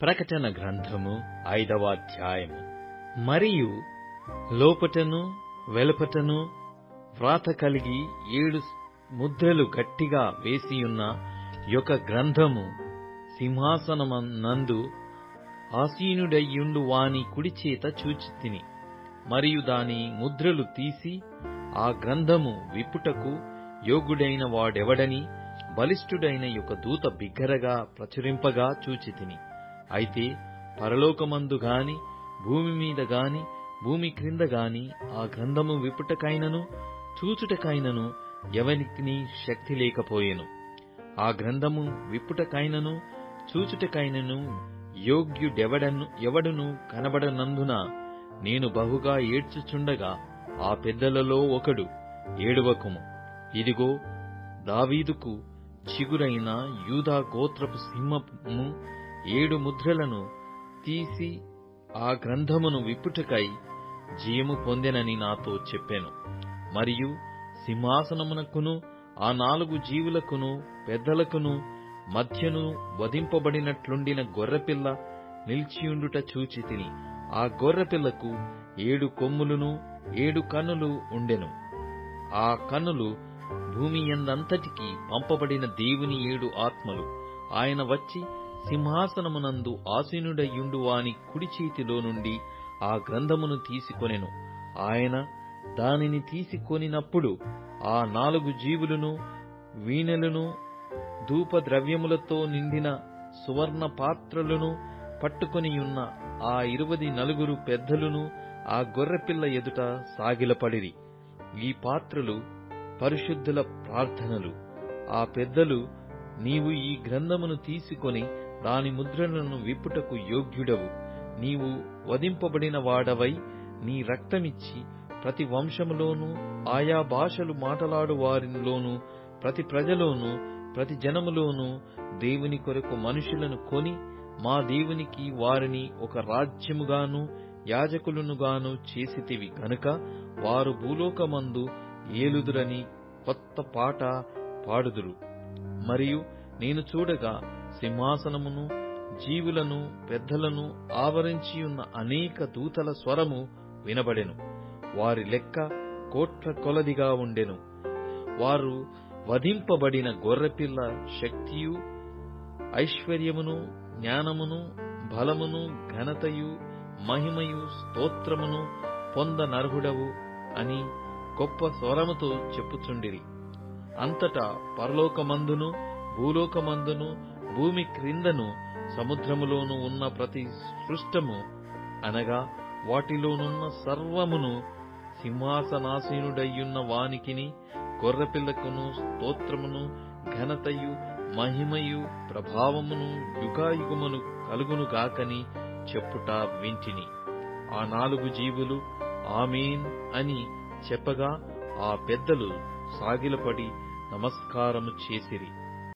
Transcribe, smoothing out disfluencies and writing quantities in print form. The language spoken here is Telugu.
ప్రకటన గ్రంథము 5వ అధ్యాయము. మరియు లోపటను వెలుపటను వ్రాత కలిగి 7 ముద్రలు గట్టిగా వేసియున్న యొక్క గ్రంథము సింహాసనమందు ఆసీనుడయ్యుండు వాని కుడిచేత చూచితిని. మరియు దాని ముద్రలు తీసి ఆ గ్రంథము విప్పుటకు యోగ్యుడైన వాడెవడని బలిష్ఠుడైన యొక్క దూత బిగ్గరగా ప్రచురింపగా చూచితిని. అయితే పరలోకమందు గాని భూమి మీద గాని భూమి క్రింద గాని ఆ గ్రంథము విప్పుటకైనను చూచుటకైనను ఎవనికిని శక్తి లేకపోయెను. ఆ గ్రంథము విప్పుటకైనను చూచుటకైనను ఎవడును కనబడనందున నేను బహుగా ఏడ్చుచుండగా ఆ పెద్దలలో ఒకడు, ఏడవకుము, ఇదిగో దావీదుకు చిగురైన యూదా గోత్రపు సింహము 7 ముద్రలను తీసి ఆ గ్రంథమును విప్పుటకై జయము పొందెనని నాతో చెప్పెను. మరియు సింహాసనమునకును ఆ 4 జీవులకును పెద్దలకును మధ్యను వధింపబడినట్లుండిన గొర్రెపిల్ల నిలిచియుండుట చూచితిని. ఆ గొర్రెపిల్లకు 7 కొమ్ములును 7 కన్నులు ఉండెను. ఆ కన్నులు భూమి యందంతటికి పంపబడిన దేవుని 7 ఆత్మలు. ఆయన వచ్చి సింహాసనమునందు ఆసీనుడయ్యుండు వాని కుడి చేతిలో నుండి ఆ గ్రంథమును తీసుకొనెను. ఆయన దానిని తీసుకొనినప్పుడు ఆ 4 జీవులను వీణెలను ధూపద్రవ్యములతో నిండిన సువర్ణ పాత్రలను పట్టుకొనియున్న ఆ 24 పెద్దలును ఆ గొర్రెపిల్ల ఎదుట సాగిలపడిరి. ఈ పాత్రలు పరిశుద్ధుల ప్రార్థనలు. ఆ పెద్దలు, నీవు ఈ గ్రంథమును తీసుకొని దాని ముద్రలను విప్పుటకు యోగ్యుడవు. నీవు వధింపబడిన వాడవై నీ రక్తమిచ్చి ప్రతి వంశములోను ఆయా భాషలు మాటలాడు వారిలోను ప్రతి ప్రజలోను ప్రతి జనములోను దేవుని కొరకు మనుషులను కొని మా దేవునికి వారిని ఒక రాజ్యముగాను యాజకులనుగాను చేసితివి గనుక వారు భూలోకమందు ఏలుదురని కొత్త పాట పాడుదురు. మరియు నేను చూడగా సింహాసనమును జీవులను పెద్దలను ఆవరించియున్న అనేక దూతల స్వరము వినబడెను. వారి లెక్క కోట్ల కొలదిగా ఉండెను. వారు వధింపబడిన గొర్రెపిల్ల శక్తియు ఐశ్వర్యమును జ్ఞానమును బలమును ఘనతయు మహిమయు స్తోత్రమును పొందనర్హుడవు అని గొప్ప స్వరముతో చెప్పుచుండిరి. అంతటా పరలోకమందును భూలోకమందును భూమి క్రిందను సముద్రములోను ఉన్న ప్రతి సృష్టము అనగా వాటిలోనున్న సర్వమును సింహాసనాసీనుడయ్యున్న వానికిని గొర్రెపిల్లకును స్తోత్రమును ఘనతయు మహిమయు ప్రభావమును యుగాయుగమును కలుగునుగాకని చెప్పుట వింటిని. ఆ 4 జీవులు ఆమేన్ అని చెప్పగా ఆ పెద్దలు సాగిలపడి నమస్కారము చేసిరి.